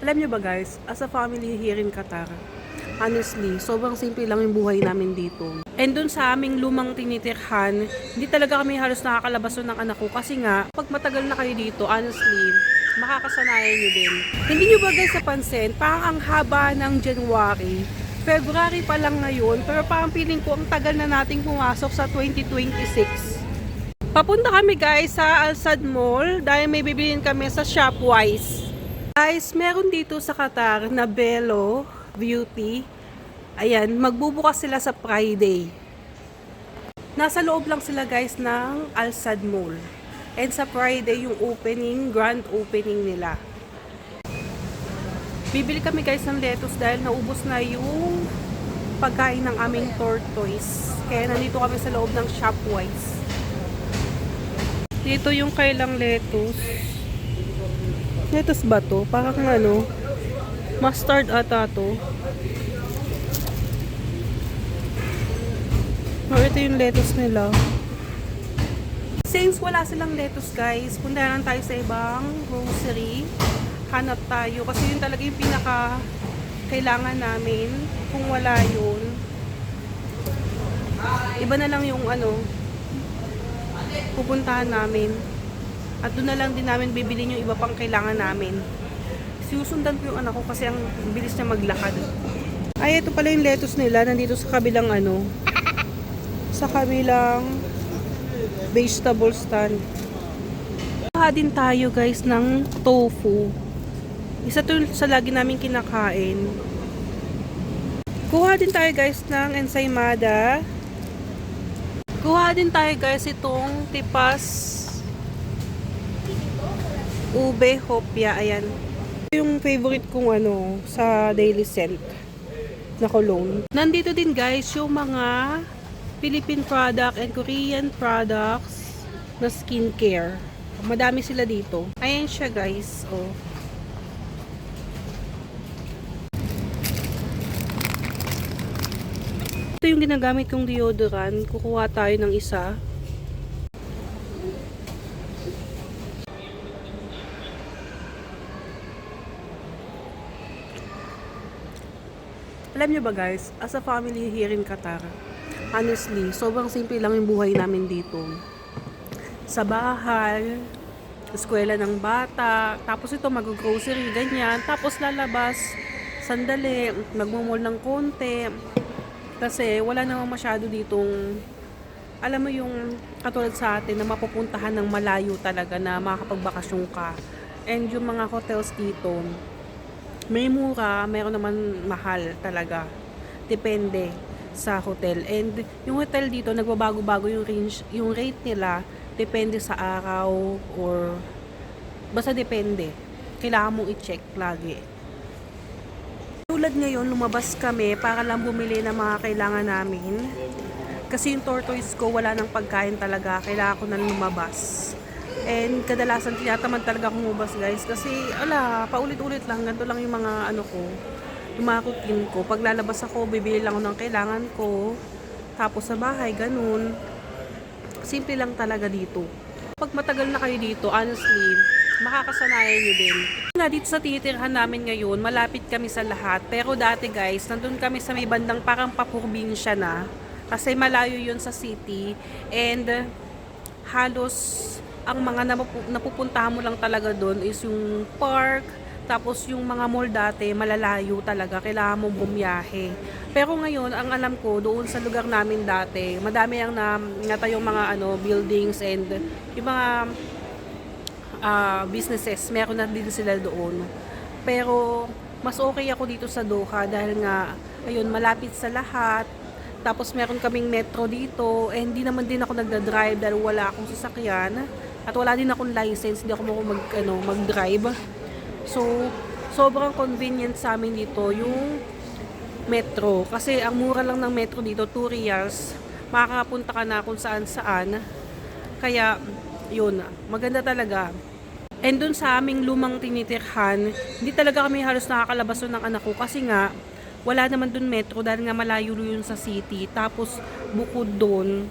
Alam nyo ba guys, as a family here in Qatar, honestly, sobrang simple lang yung buhay namin dito. And dun sa aming lumang tinitirhan, hindi talaga kami halos nakakalabas ng anak ko kasi nga, pag matagal na kayo dito, honestly, makakasanayan nyo din. Hindi nyo ba guys napansin, parang ang haba ng January, February pa lang ngayon, pero parang feeling ko ang tagal na nating pumasok sa 2026. Papunta kami guys sa Al Sadd Mall dahil may bibilin kami sa Shopwise. Guys, meron dito sa Qatar na Bello Beauty. Ayan, magbubukas sila sa Friday. Nasa loob lang sila guys ng Al Sadd Mall. And sa Friday yung opening, grand opening nila. Bibili kami guys ng lettuce dahil naubos na yung pagkain ng aming tortoise. Kaya nandito kami sa loob ng Shopwise. Dito yung kailang lettuce. Lettuce ba to? Parang ano, mustard ata to. O, ito yung lettuce nila. Since wala silang lettuce guys, punta lang tayo sa ibang grocery. Hanap tayo kasi yun talaga yung pinaka kailangan namin. Kung wala yun, iba na lang yung ano, pupuntahan namin. At doon na lang din namin bibili yung iba pang kailangan namin. Susundan ko yung anak ko kasi ang bilis niya maglakad. Ay, ito pala yung lettuce nila. Nandito sa kabilang ano, sa kabilang vegetable stand. Kuha din tayo guys ng tofu. Isa to sa lagi namin kinakain. Kuha din tayo guys ng ensaymada. Kuha din tayo guys itong tipas ube hopya, ayan. Yung favorite kong ano sa Daily Scent na cologne. Nandito din guys yung mga Philippine product and Korean products na skincare. Madami sila dito. Ayan siya guys, oh. Ito yung ginagamit kong deodorant. Kukuha tayo ng isa. Alam nyo ba guys, as a family here in Qatar, honestly, sobrang simple lang yung buhay namin dito. Sa bahay, eskwela ng bata, tapos ito mag-grocery, ganyan, tapos lalabas, sandali, magmumol ng konti, kasi wala namang masyado ditong, alam mo yung katulad sa atin na mapupuntahan ng malayo talaga na makapagbakasyon ka. And yung mga hotels dito, may mura, mayroon naman mahal talaga. Depende sa hotel. And yung hotel dito, nagbabago-bago yung range, yung rate nila, depende sa araw or basta depende. Kailangan mong i-check lagi. Tulad ngayon, lumabas kami para lang bumili ng mga kailangan namin. Kasi yung tortoise ko, wala nang pagkain talaga. Kailangan ko na lumabas. And kadalasan tinatamad talaga akong umubas guys kasi paulit-ulit lang, ganito lang yung mga ano ko, yung mga routine ko. Pag lalabas ako, bibili lang ako ng kailangan ko, tapos sa bahay, ganun. Simple lang talaga dito. Pag matagal na kayo dito, honestly, makakasanayan nyo din. Nga dito sa tinitirhan namin ngayon, malapit kami sa lahat, pero dati guys, nandun kami sa may bandang parang papurbinsya na, kasi malayo yun sa city, and halos ang mga napupuntahan mo lang talaga doon is yung park, tapos yung mga mall dati, malalayo talaga, kailangan mong bumiyahe. Pero ngayon, ang alam ko, doon sa lugar namin dati, madami ang natayong mga buildings and yung mga businesses, meron na din sila doon. Pero, mas okay ako dito sa Doha dahil nga, ayun, malapit sa lahat. Tapos meron kaming metro dito, and hindi naman din ako nagda-drive dahil wala akong sasakyan. At wala din akong license, hindi ako mag-drive. So, sobrang convenient sa amin dito yung metro. Kasi ang mura lang ng metro dito, 2 riyals. Makakapunta ka na kung saan-saan. Kaya, yun, maganda talaga. And dun sa aming lumang tinitirhan, hindi talaga kami halos nakakalabas ng anak ko. Kasi nga, wala naman dun metro dahil nga malayo yun sa city. Tapos, bukod dun,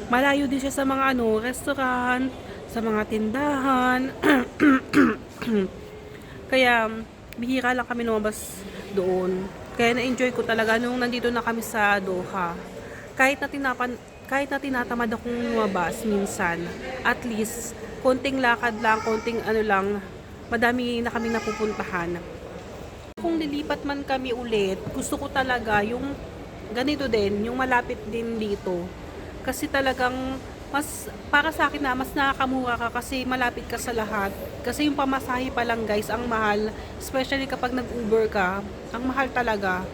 malayo din siya sa mga restaurant, sa mga tindahan. Kaya bihira lang kami lumabas doon. Kaya na-enjoy ko talaga nung nandito na kami sa Doha. Kahit na tinatamad akong lumabas minsan, at least konting lakad lang, konting ano lang, madami na kami napupuntahan. Kung lilipat man kami ulit, gusto ko talaga yung ganito din, yung malapit din dito. Kasi talagang mas para sa akin na mas nakakamura ka kasi malapit ka sa lahat. Kasi yung pamasahe pa lang guys, ang mahal, especially kapag nag-Uber ka, ang mahal talaga.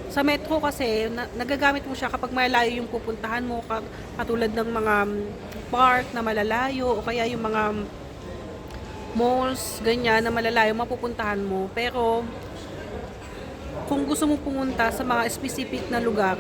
Sa metro kasi, nagagamit mo siya kapag malalayo yung pupuntahan mo, katulad ng mga park na malalayo, o kaya yung mga malls, ganyan, na malalayo mapupuntahan mo. Pero, kung gusto mo pumunta sa mga specific na lugar,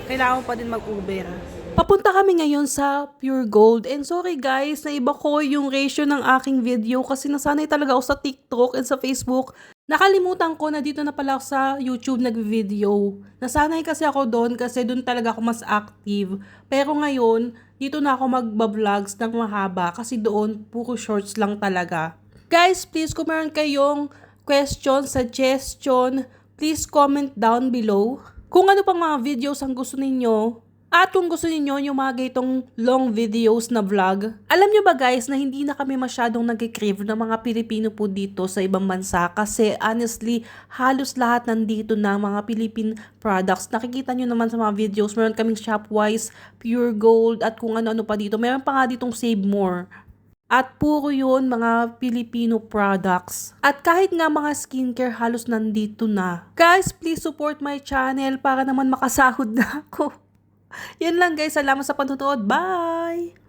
kailangan mo pa din mag-Uber. Papunta kami ngayon sa Pure Gold. And sorry guys, naiba ko yung ratio ng aking video kasi nasanay talaga ako sa TikTok and sa Facebook. Nakalimutan ko na dito na pala ako sa YouTube nag-video. Nasanay kasi ako doon kasi doon talaga ako mas active. Pero ngayon, dito na ako magba-vlogs ng mahaba kasi doon puro shorts lang talaga. Guys, please kung meron kayong question, suggestion, please comment down below. Kung ano pang mga videos ang gusto ninyo. At kung gusto niyo yung mga gaytong long videos na vlog, alam nyo ba guys na hindi na kami masyadong nag-crave ng mga Pilipino po dito sa ibang bansa kasi honestly, halos lahat nandito na mga Philippine products. Nakikita nyo naman sa mga videos, meron kaming Shopwise, Pure Gold at kung ano-ano pa dito. Meron pa nga ditong Save More. At puro yun mga Filipino products. At kahit nga mga skincare halos nandito na. Guys, please support my channel para naman makasahod na ako. Yan lang guys, salamat sa panonood. Bye!